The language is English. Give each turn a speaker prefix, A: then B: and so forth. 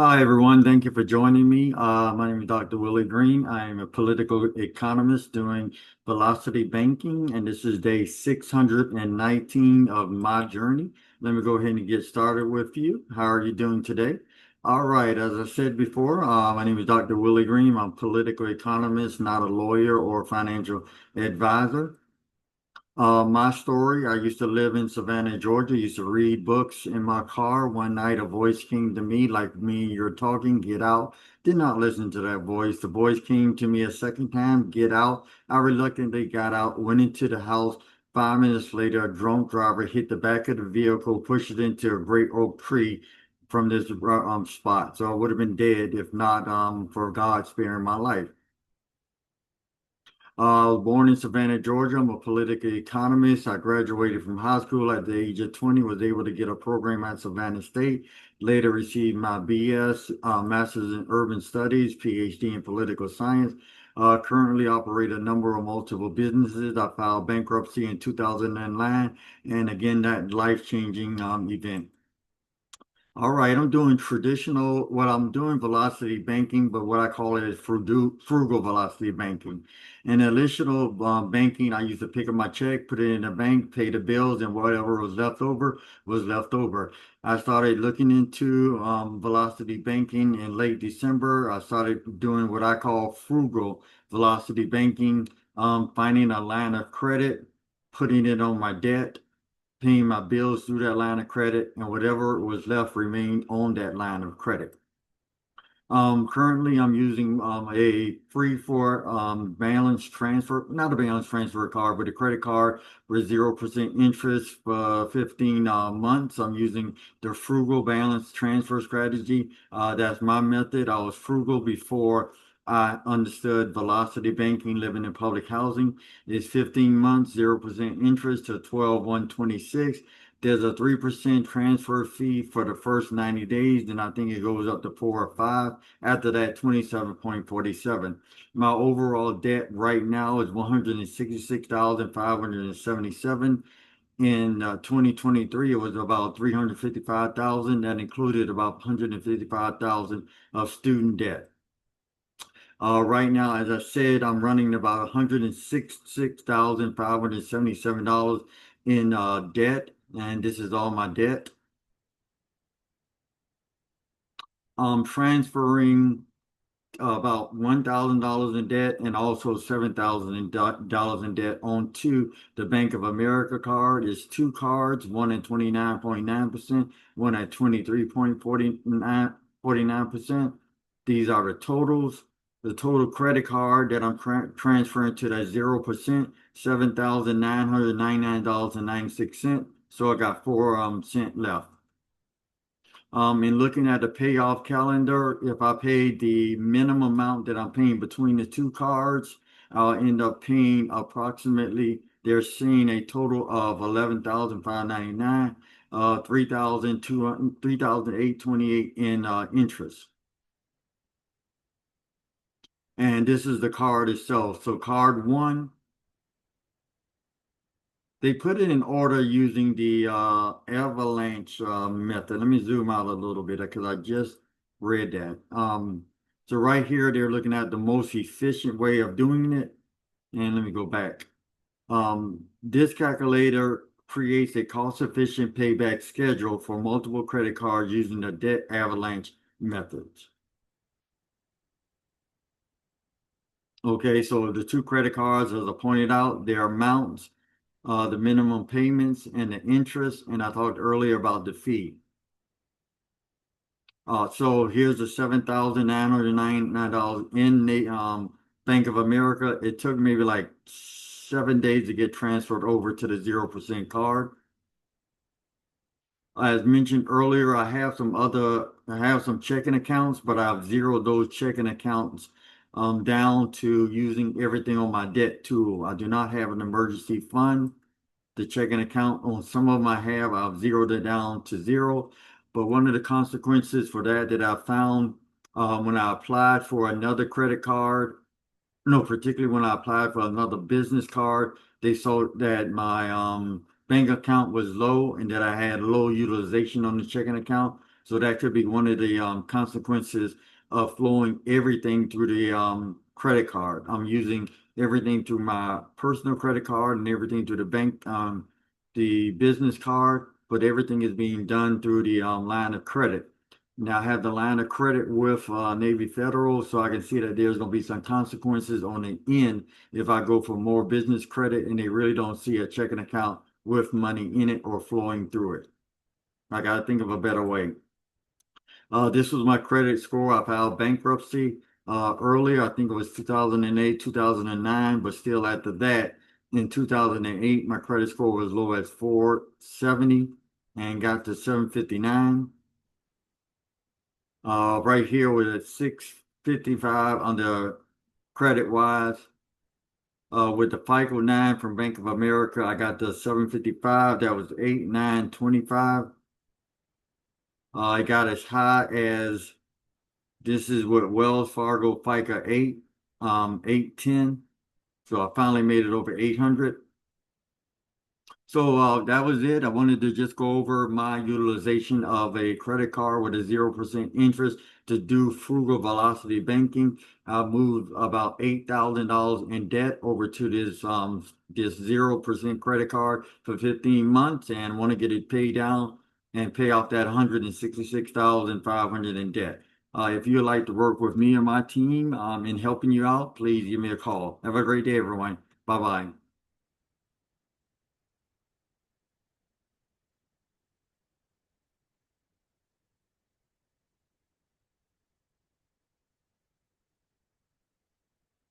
A: Hi, everyone. Thank you for joining me. My name is Dr. Willie Green. I am a political economist doing velocity banking, and this is day 619 of my journey. Let me go ahead and get started with you. How are you doing today? All right. As I said before, my name is Dr. Willie Green. I'm a political economist, not a lawyer or financial advisor. My story, I used to live in Savannah, Georgia, used to read books in my car. One night a voice came to me like me, you're talking, get out. Did not listen to that voice. The voice came to me a second time, get out. I reluctantly got out, went into the house. 5 minutes later, a drunk driver hit the back of the vehicle, pushed it into a great oak tree from this spot. So I would have been dead if not for God sparing my life. Born in Savannah, Georgia. I'm a political economist. I graduated from high school at the age of 20, was able to get a program at Savannah State. Later received my BS, Master's in Urban Studies, PhD in Political Science. Currently operate a number of multiple businesses. I filed bankruptcy in 2009, and again, that life-changing event. All right, I'm doing traditional, what I'm doing velocity banking, but what I call it is frugal velocity banking. In traditional banking, I used to pick up my check, put it in the bank, pay the bills, and whatever was left over was left over. I started looking into velocity banking in late December. I started doing what I call frugal velocity banking, finding a line of credit, putting it on my debt, paying my bills through that line of credit, and whatever was left remained on that line of credit. Currently, I'm using a free for balance transfer, not a balance transfer card, but a credit card with 0% interest for 15 months. I'm using the frugal balance transfer strategy. That's my method. I was frugal before I understood velocity banking, living in public housing. It's 15 months, 0% interest to 12/1/26. There's a 3% transfer fee for the first 90 days. Then I think it goes up to 4 or 5. After that, 27.47. My overall debt right now is 166,577. In 2023, it was about 355,000. That included about 155,000 of student debt. Right now, as I said, I'm running about $166,577 in debt, and this is all my debt. I'm transferring about $1,000 in debt and also $7,000 in debt onto the Bank of America card. It's two cards, one at 29.9%, one at 23.49%. These are the totals. The total credit card that I'm transferring to that 0%, $7,999.96. So I got 4 cents left. In looking at the payoff calendar, if I paid the minimum amount that I'm paying between the two cards, I'll end up paying approximately, they're seeing a total of 11,599, 3,828 in interest. And this is the card itself. So card one, they put it in order using the avalanche method. Let me zoom out a little bit because I just read that. So right here, they're looking at the most efficient way of doing it. And let me go back. This calculator creates a cost-efficient payback schedule for multiple credit cards using the debt avalanche methods. Okay, so the two credit cards, as I pointed out, their amounts, the minimum payments and the interest, and I talked earlier about the fee. So here's the $7,999 in the Bank of America. It took maybe like 7 days to get transferred over to the 0% card. As mentioned earlier, I have some checking accounts, but I've zeroed those checking accounts down to using everything on my debt tool. I do not have an emergency fund. The checking account on some of them I've zeroed it down to zero. But one of the consequences for that I found when I applied for another credit card, no, particularly when I applied for another business card, they saw that my bank account was low and that I had low utilization on the checking account. So that could be one of the consequences of flowing everything through the credit card. I'm using everything through my personal credit card and everything through the bank, the business card, but everything is being done through the line of credit. Now I have the line of credit with Navy Federal, so I can see that there's going to be some consequences on the end if I go for more business credit and they really don't see a checking account with money in it or flowing through it. I got to think of a better way. This was my credit score. I filed bankruptcy earlier. I think it was 2008, 2009, but still after that, in 2008, my credit score was low as 470 and got to 759. Right here was at 655 on the credit wise. With the FICO 9 from Bank of America, I got the 755. That was 8925. I got as high as this is with Wells Fargo FICO 8, 810. So I finally made it over 800. So that was it. I wanted to just go over my utilization of a credit card with a 0% interest to do frugal velocity banking. I moved about $8,000 in debt over to this 0% credit card for 15 months and want to get it paid down and pay off that 166,500 in debt. If you'd like to work with me and my team in helping you out, please give me a call. Have a great day, everyone. Bye-bye.